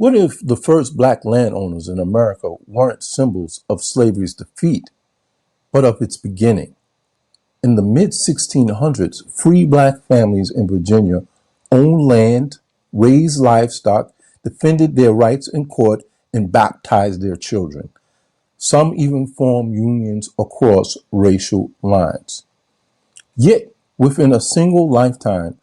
What if the first black landowners in America weren't symbols of slavery's defeat, but of its beginning? In the mid-1600s, free black families in Virginia owned land, raised livestock, defended their rights in court, and baptized their children. Some even formed unions across racial lines. Yet, within a single lifetime,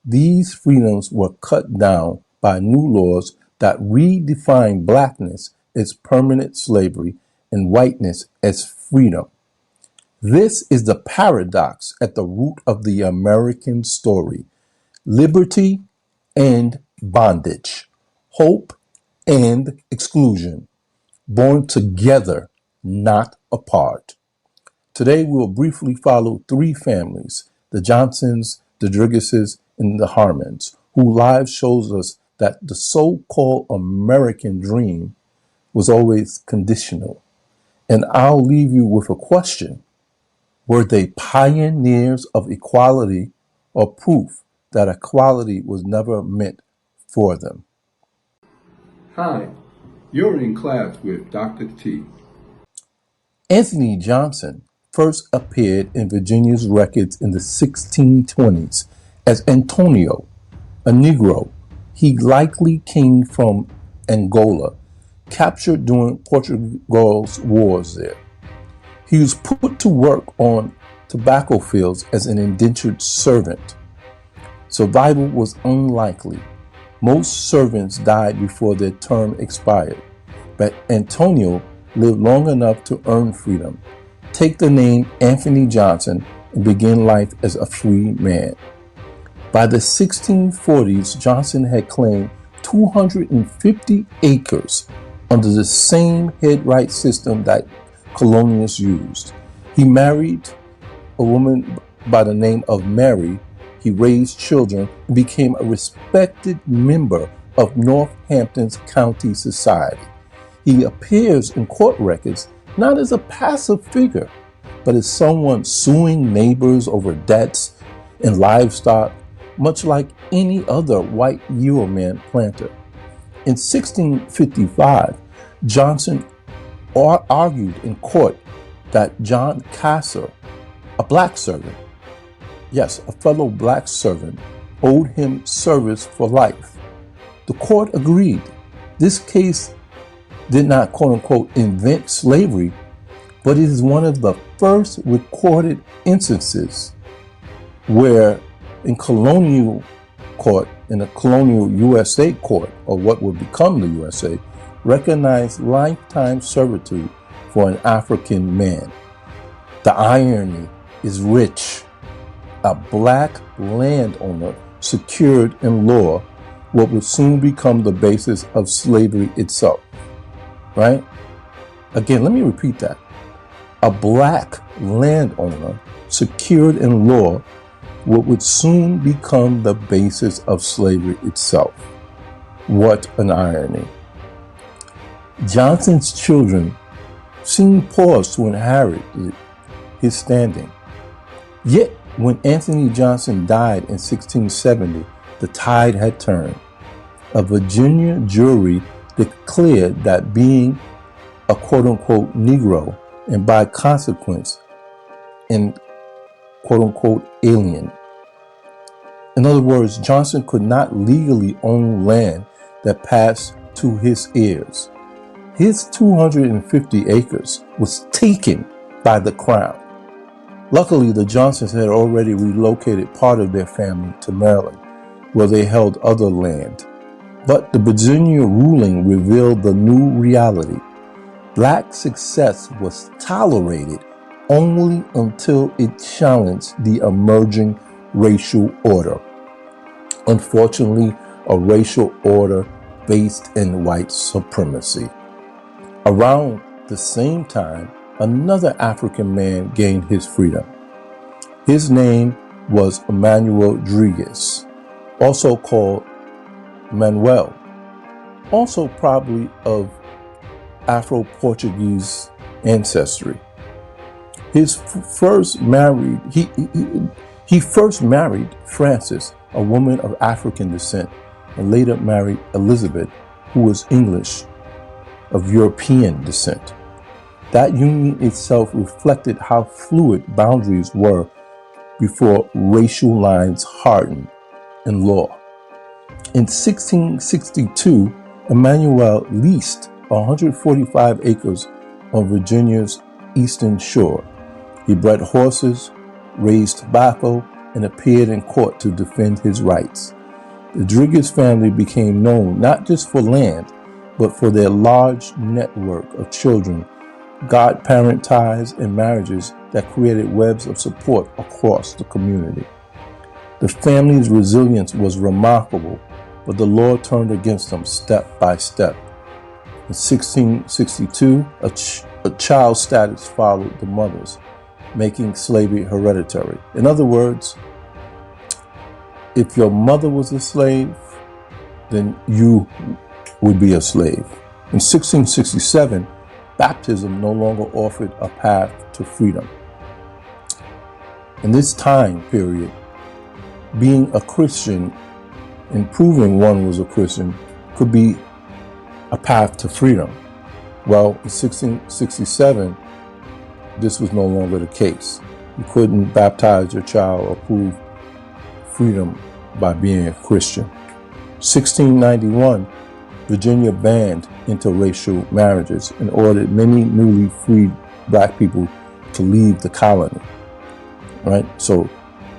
these freedoms were cut down by new laws that redefined blackness as permanent slavery and whiteness as freedom. This is the paradox at the root of the American story: liberty and bondage, hope and exclusion, born together, not apart. Today, we will briefly follow three families: the Johnsons, the Driggses, and the Harmons, whose lives shows us that the so-called American dream was always conditional. And I'll leave you with a question. Were they pioneers of equality or proof that equality was never meant for them? Hi, you're in class with Dr. T. Anthony Johnson first appeared in Virginia's records in the 1620s as Antonio, a Negro. He likely came from Angola, captured during Portugal's wars there. He was put to work on tobacco fields as an indentured servant. Survival was unlikely. Most servants died before their term expired, but Antonio lived long enough to earn freedom, take the name Anthony Johnson, and begin life as a free man. By the 1640s, Johnson had claimed 250 acres under the same head right system that colonialists used. He married a woman by the name of Mary. He raised children and became a respected member of Northampton's county society. He appears in court records not as a passive figure, but as someone suing neighbors over debts and livestock, much like any other white yeoman planter. In 1655, Johnson argued in court that John Casser, a black servant, yes, a fellow black servant, owed him service for life. The court agreed. This case did not, quote unquote, invent slavery, but it is one of the first recorded instances where in colonial court, in a colonial USA court, or what would become the USA, recognized lifetime servitude for an African man. The irony is rich. A black landowner secured in law what would soon become the basis of slavery itself, right? Again, let me repeat that. A black landowner secured in law what would soon become the basis of slavery itself. What an irony. Johnson's children seemed poised to inherit his standing. Yet, when Anthony Johnson died in 1670, the tide had turned. A Virginia jury declared that being a quote-unquote Negro, and by consequence, an quote-unquote alien. In other words, Johnson could not legally own land that passed to his heirs. His 250 acres was taken by the crown. Luckily, the Johnsons had already relocated part of their family to Maryland, where they held other land. But the Virginia ruling revealed the new reality. Black success was tolerated only until it challenged the emerging racial order. Unfortunately, a racial order based in white supremacy. Around the same time, another African man gained his freedom. His name was Emmanuel Driggs, also called Manuel, also probably of Afro-Portuguese ancestry. He first married Frances, a woman of African descent, and later married Elizabeth, who was English of European descent. That union itself reflected how fluid boundaries were before racial lines hardened in law. In 1662, Emmanuel leased 145 acres on Virginia's eastern shore. He bred horses, raised tobacco, and appeared in court to defend his rights. The Driggs family became known not just for land, but for their large network of children, godparent ties, and marriages that created webs of support across the community. The family's resilience was remarkable, but the law turned against them step by step. In 1662, a child's status followed the mother's, making slavery hereditary. In other words, if your mother was a slave, then you would be a slave. In 1667, baptism no longer offered a path to freedom. In this time period, being a Christian and proving one was a Christian could be a path to freedom. Well, in 1667, this was no longer the case. You couldn't baptize your child or prove freedom by being a Christian. 1691, Virginia banned interracial marriages and ordered many newly freed black people to leave the colony. Right? So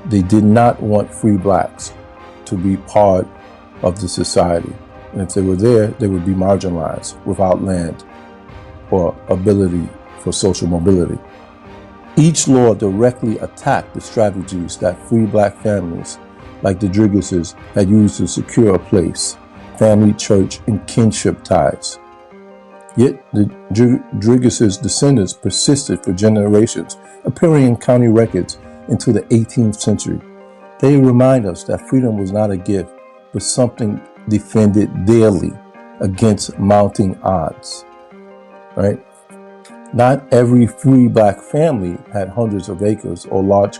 they did not want free blacks to be part of the society. And if they were there, they would be marginalized without land or ability for social mobility. Each law directly attacked the strategies that free black families like the Driggses had used to secure a place, family, church, and kinship ties. Yet the Driggs' descendants persisted for generations, appearing in county records into the 18th century. They remind us that freedom was not a gift, but something defended daily against mounting odds. Right? Not every free black family had hundreds of acres or large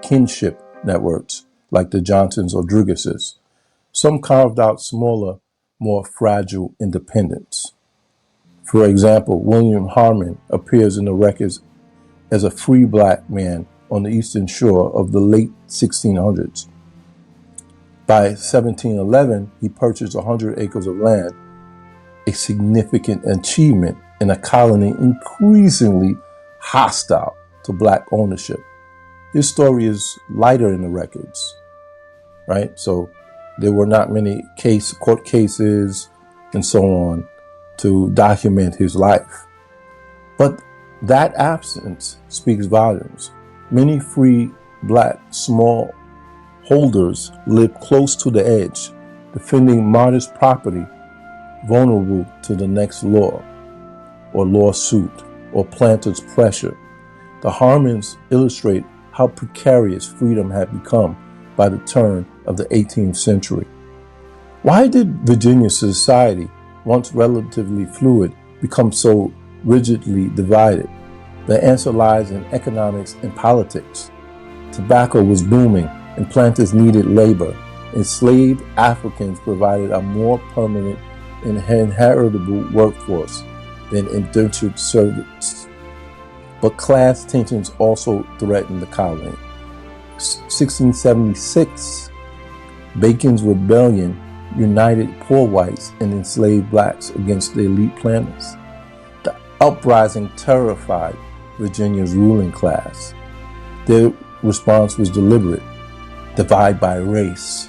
kinship networks like the Johnsons or Driggses. Some carved out smaller, more fragile independents. For example, William Harmon appears in the records as a free black man on the eastern shore of the late 1600s. By 1711, he purchased 100 acres of land, a significant achievement in a colony increasingly hostile to black ownership. His story is lighter in the records, right? So there were not many court cases and so on to document his life. But that absence speaks volumes. Many free black smallholders lived close to the edge, defending modest property, vulnerable to the next law or lawsuit or planter's pressure. The Harmons illustrate how precarious freedom had become by the turn of the 18th century. Why did Virginia's society, once relatively fluid, become so rigidly divided? The answer lies in economics and politics. Tobacco was booming and planters needed labor. Enslaved Africans provided a more permanent and inheritable workforce than indentured servants. But class tensions also threatened the colony. 1676, Bacon's Rebellion united poor whites and enslaved blacks against the elite planters. The uprising terrified Virginia's ruling class. Their response was deliberate: divide by race.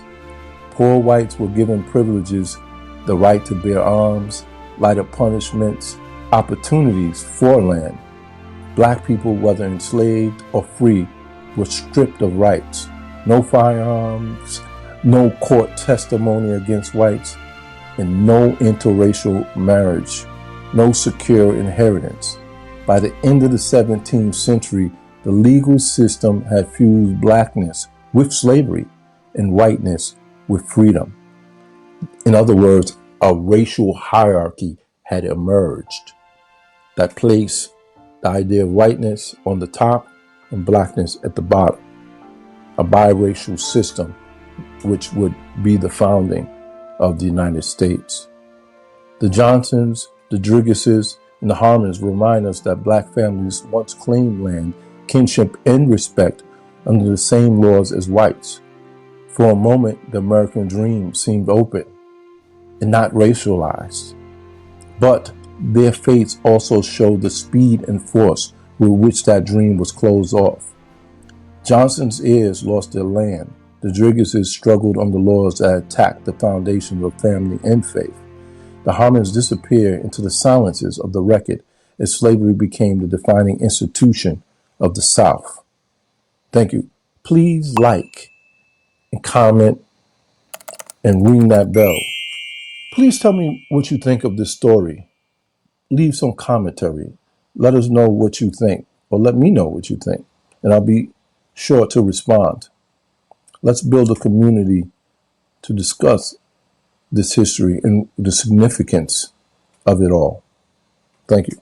Poor whites were given privileges, the right to bear arms, lighter punishments, opportunities for land. Black people, whether enslaved or free, were stripped of rights. No firearms, no court testimony against whites, and no interracial marriage, no secure inheritance. By the end of the 17th century, the legal system had fused blackness with slavery and whiteness with freedom. In other words, a racial hierarchy had emerged that placed the idea of whiteness on the top and blackness at the bottom. A biracial system which would be the founding of the United States. The Johnsons, the Driggses, and the Harmons remind us that black families once claimed land, kinship, and respect under the same laws as whites. For a moment, the American dream seemed open and not racialized. But their fates also show the speed and force with which that dream was closed off. Johnson's heirs lost their land. The Driggses struggled under laws that attacked the foundations of family and faith. The Harmons disappeared into the silences of the record as slavery became the defining institution of the South. Thank you. Please like and comment and ring that bell. Please tell me what you think of this story. Leave some commentary. Let us know what you think, or let me know what you think, and I'll be sure to respond. Let's build a community to discuss this history and the significance of it all. Thank you.